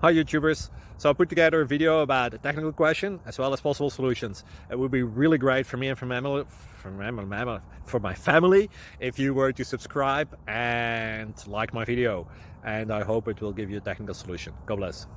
Hi YouTubers! So I put together a video about a technical question as well as possible solutions. It would be really great for me and for my family if you were to subscribe and like my video, and I hope it will give you a technical solution. God bless.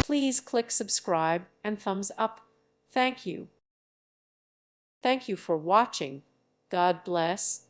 Please click subscribe and thumbs up. Thank you. Thank you for watching. God bless.